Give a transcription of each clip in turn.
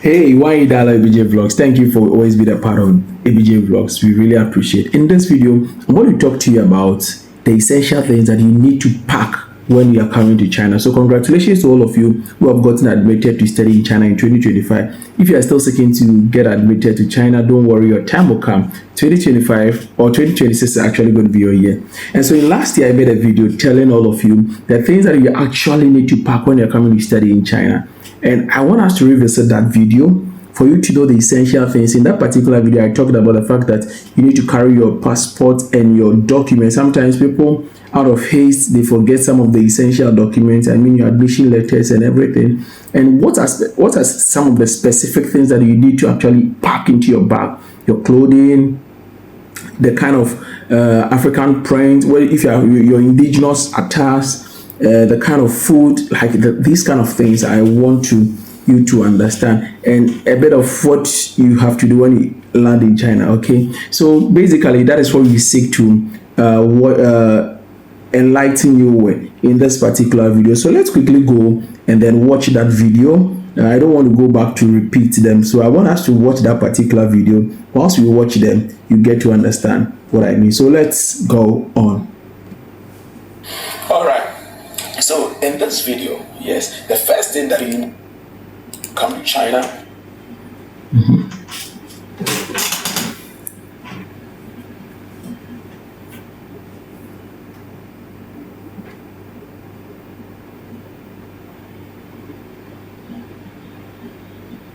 Hey, why you dial ABJ Vlogs? Thank you for always being a part of ABJ Vlogs. We really appreciate. In this video, I'm going to talk to you about the essential things that you need to pack when you are coming to China. So congratulations to all of you who have gotten admitted to study in China in 2025. If you are still seeking to get admitted to China, don't worry, your time will come. 2025 or 2026 is actually going to be your year. And so in last year, I made a video telling all of you the things that you actually need to pack when you're coming to study in China. And I want us to revisit that video for you to know the essential things. In that particular video, I talked about the fact that you need to carry your passport and your documents. Sometimes people, out of haste, they forget some of the essential documents. I mean, your admission letters and everything. And what are some of the specific things that you need to actually pack into your bag? Your clothing, the kind of African print, well, if you are your indigenous attires, the kind of food, like these kind of things I want you to understand, and a bit of what you have to do when you land in China. Okay, so basically that is what we seek to enlighten you with in this particular video. So let's quickly go and then watch that video. I don't want to go back to repeat them, so I want us to watch that particular video. Once we watch them, you get to understand what I mean. So let's go on. All right. So in this video, yes, the first thing that you come to China,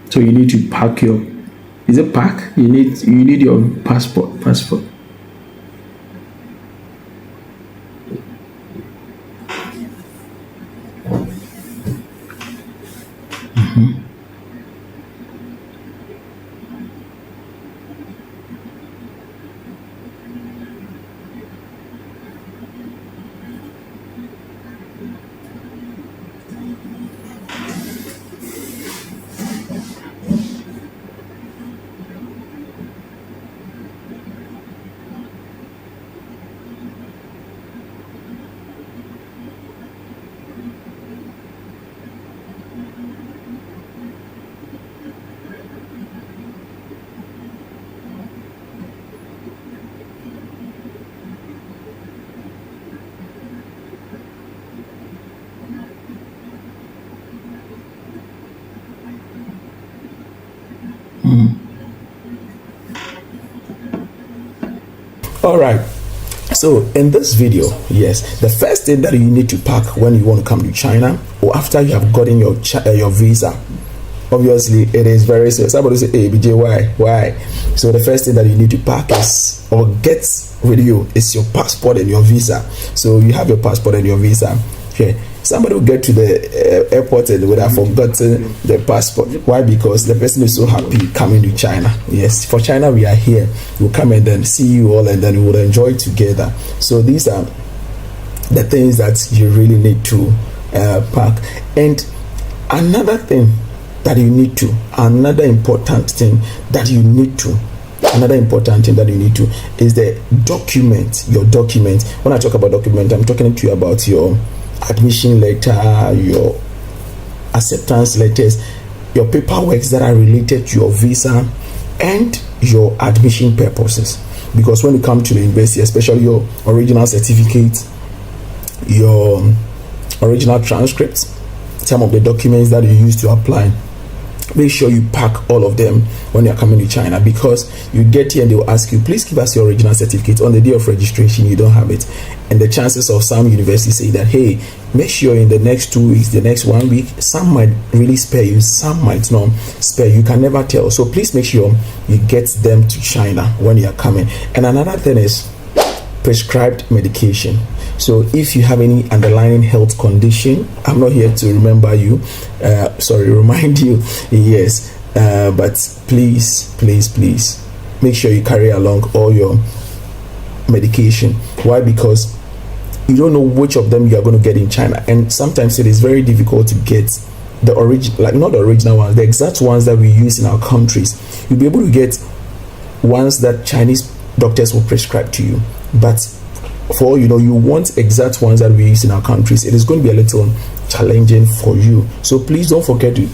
so you need to pack your, is it pack? You need your passport. All right, so in this video, yes, the first thing that you need to pack when you want to come to China, or after you have gotten your visa, obviously it is very serious. Somebody say, hey BJ, why? So the first thing that you need to pack is, or get with you, is your passport and your visa. So you have your passport and your visa. Okay, somebody will get to the airport and would have forgotten the passport. Why? Because the person is so happy coming to China. Yes, for China we are here. We'll come and then see you all, and then we will enjoy together. So these are the things that you really need to pack. And another thing that you need to, another important thing that you need to is the document, your document. When I talk about document, I'm talking to you about your admission letter, your acceptance letters, your paperwork that are related to your visa and your admission purposes. Because when you come to the university, especially your original certificate, your original transcripts, some of the documents that you use to apply, make sure you pack all of them when you're coming to China, because you get here and they will ask you, please give us your original certificate. On the day of registration, you don't have it, and the chances of some universities say that, hey, make sure in the next 2 weeks, the next 1 week, some might really spare you, some might not spare you. Can never tell. So please make sure you get them to China when you are coming. And another thing is prescribed medication. So if you have any underlying health condition, I'm not here to remind you, yes, but please make sure you carry along all your medication. Why? Because you don't know which of them you are going to get in China, and sometimes it is very difficult to get the original, like not the original ones, the exact ones that we use in our countries. You'll be able to get ones that Chinese doctors will prescribe to you, but for you want exact ones that we use in our countries, it is going to be a little challenging for you. So please don't forget to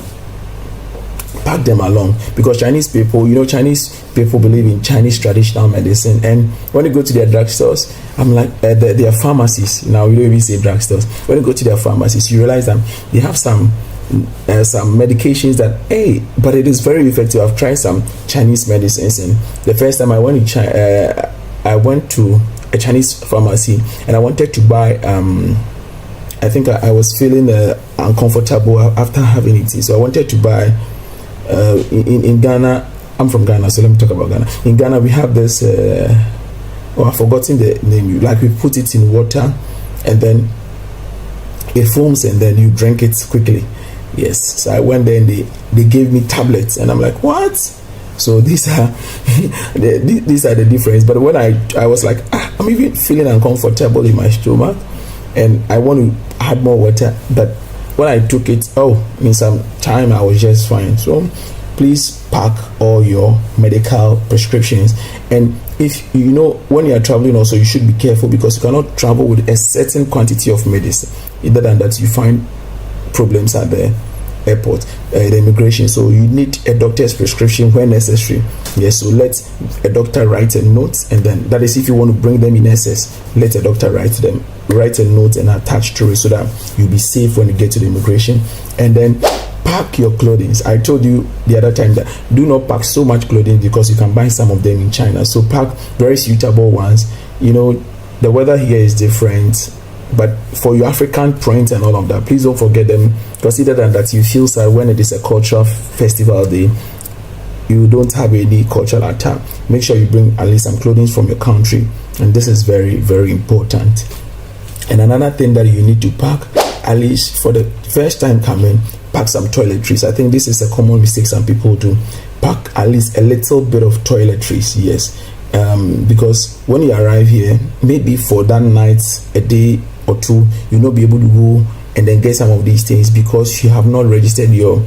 pack them along, because Chinese people, Chinese people believe in Chinese traditional medicine. And when you go to their drugstores, I'm like, their pharmacies, now we don't even say drugstores, when you go to their pharmacies, you realize that they have some medications that, hey, but it is very effective. I've tried some Chinese medicines, and the first time I went to I went to a Chinese pharmacy and I wanted to buy I think I was feeling uncomfortable after having it, so I wanted to buy in Ghana. I'm from Ghana, so let me talk about Ghana. In Ghana we have this I've forgotten the name, like we put it in water and then it foams and then you drink it quickly. Yes, so I went there and they gave me tablets, and I'm like, what? So these are these are the difference. But when I was like, I'm even feeling uncomfortable in my stomach and I want to add more water, but when I took it, in some time I was just fine. So please pack all your medical prescriptions. And if when you are traveling also, you should be careful, because you cannot travel with a certain quantity of medicine, either than that you find problems at the airport, the immigration. So you need a doctor's prescription when necessary. Yes, so let a doctor write a note, and then that is if you want to bring them in excess, let a doctor write a note and attach to it, so that you'll be safe when you get to the immigration. And then pack your clothing. I told you the other time that do not pack so much clothing, because you can buy some of them in China. So pack very suitable ones. The weather here is different, but for your African print and all of that, please don't forget them. Consider that you feel sad when it is a cultural festival day, you don't have any cultural attack. Make sure you bring at least some clothing from your country, and this is very, very important. And another thing that you need to pack, at least for the first time coming, pack some toiletries. I think this is a common mistake some people do. Pack at least a little bit of toiletries. Yes, because when you arrive here, maybe for that night, a day or two, you'll not be able to go and then get some of these things, because you have not registered you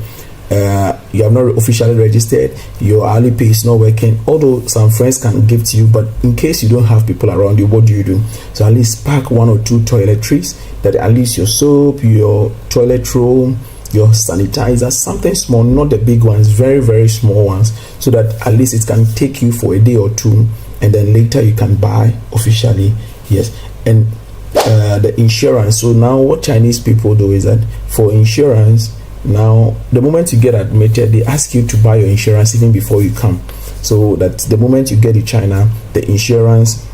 have not officially registered, your hourly pay is not working. Although some friends can give to you, but in case you don't have people around you, what do you do? So at least pack 1 or 2 toiletries, that at least your soap, your toilet roll, your sanitizer, something small, not the big ones, very, very small ones, so that at least it can take you for a day or two, and then later you can buy officially. Yes. And the insurance. So now what Chinese people do is that for insurance, now the moment you get admitted, they ask you to buy your insurance even before you come, so that the moment you get to China, the insurance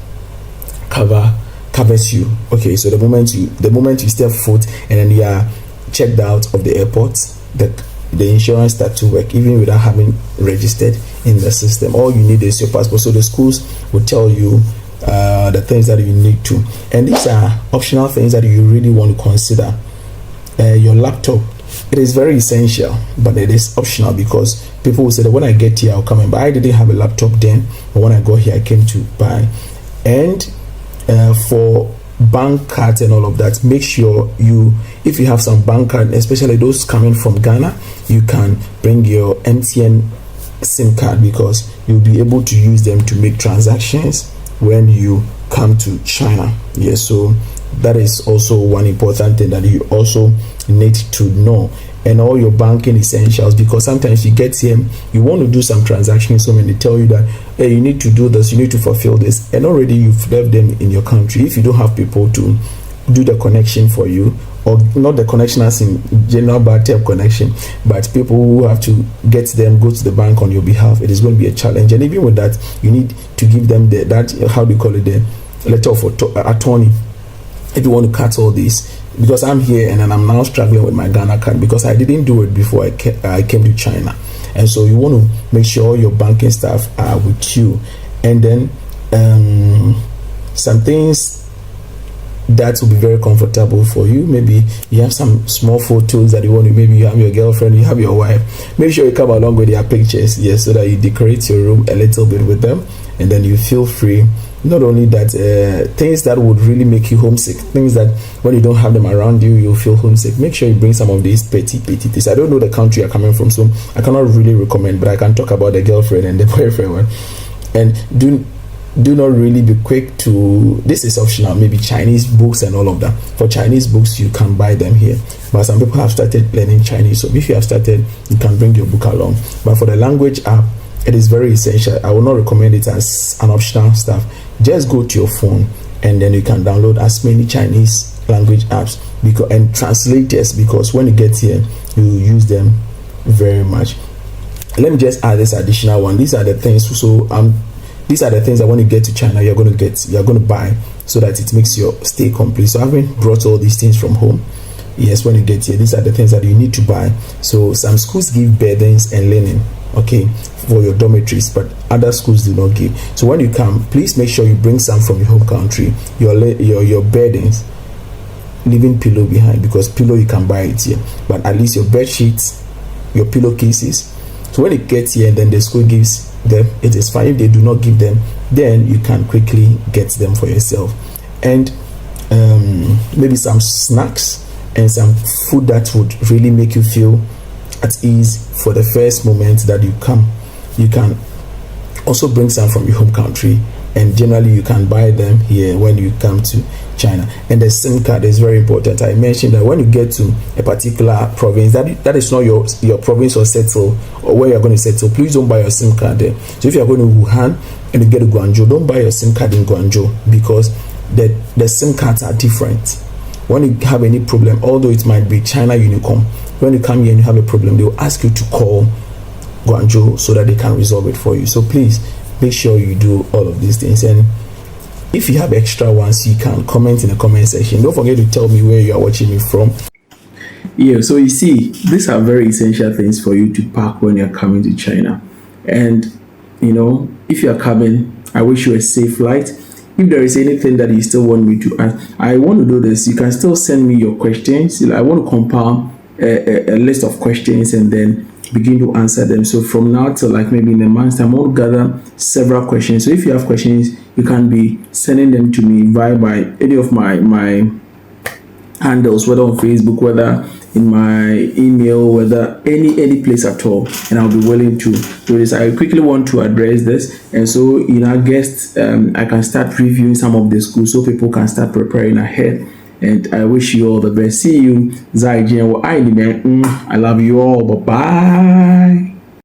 covers you. Okay, so the moment you step foot and then you are checked out of the airport, the insurance starts to work even without having registered in the system. All you need is your passport. So the schools will tell you the things that you need to, and these are optional things that you really want to consider. Your laptop, it is very essential, but it is optional, because people will say that when I get here I'll come and buy. I didn't have a laptop then, but when I got here I came to buy. And for bank cards and all of that, make sure if you have some bank card, especially those coming from Ghana, you can bring your MTN SIM card, because you'll be able to use them to make transactions when you come to China. Yes, so that is also one important thing that you also need to know. And all your banking essentials, because sometimes you get here, you want to do some transactions, so when they tell you that, hey, you need to do this, you need to fulfill this, and already you've left them in your country. If you don't have people to do the connection for you, or not the connection as in general BATEP connection, but people who have to get them go to the bank on your behalf, it is going to be a challenge. And even with that, you need to give them the letter of attorney if you want to cut all this. Because I'm here and then I'm now struggling with my Ghana card, because I didn't do it before I came to China. And so you want to make sure your banking staff are with you. And then some things that will be very comfortable for you. Maybe you have some small photos that you want to, maybe you have your girlfriend, you have your wife. Make sure you come along with their pictures, yes, so that you decorate your room a little bit with them, and then you feel free. Not only that, things that would really make you homesick, things that when you don't have them around you, you'll feel homesick. Make sure you bring some of these petty things. I don't know the country you're coming from, so I cannot really recommend, but I can talk about the girlfriend and the boyfriend one. And do not really be quick to, this is optional, maybe Chinese books and all of that. For Chinese books, you can buy them here, but some people have started learning Chinese, so if you have started, you can bring your book along. But for the language app, it is very essential. I will not recommend it as an optional stuff. Just go to your phone and then you can download as many Chinese language apps and translators, because when you get here, you use them very much. Let me just add this additional one. These are the things, so these are the things that when you get to China, you're going to buy, so that it makes your stay complete. So I haven't brought all these things from home. Yes, when you get here, these are the things that you need to buy. So some schools give beddings and linen, okay, for your dormitories, but other schools do not give. So when you come, please make sure you bring some from your home country. Your beddings, leaving pillow behind, because pillow you can buy it here, but at least your bed sheets, your pillowcases. So when it gets here, then the school gives them, it is fine. If they do not give them, then you can quickly get them for yourself. And maybe some snacks and some food that would really make you feel at ease for the first moment that you come. You can also bring some from your home country, and generally you can buy them here when you come to China. And the SIM card is very important. I mentioned that when you get to a particular province, that is not your province or settle, or where you're going to settle, please don't buy your SIM card there. So if you're going to Wuhan and you get to Guangzhou, don't buy your SIM card in Guangzhou, because the SIM cards are different. When you have any problem, although it might be China Unicom, when you come here and you have a problem, they will ask you to call Guangzhou so that they can resolve it for you. So please make sure you do all of these things. And if you have extra ones, you can comment in the comment section. Don't forget to tell me where you are watching me from. Yeah, so you see, these are very essential things for you to pack when you're coming to China. And if you are coming, I wish you a safe flight. If there is anything that you still want me to ask, I want to do this, you can still send me your questions. I want to compile a list of questions and then begin to answer them. So from now till like maybe in a month's time, I'll gather several questions. So if you have questions, you can be sending them to me via by any of my handles, whether on Facebook, whether in my email, whether any place at all, and I'll be willing to do this. I quickly want to address this, and so in our guests, I can start reviewing some of the schools so people can start preparing ahead. And I wish you all the best. See you, Zai Jian. I love you all. Bye bye.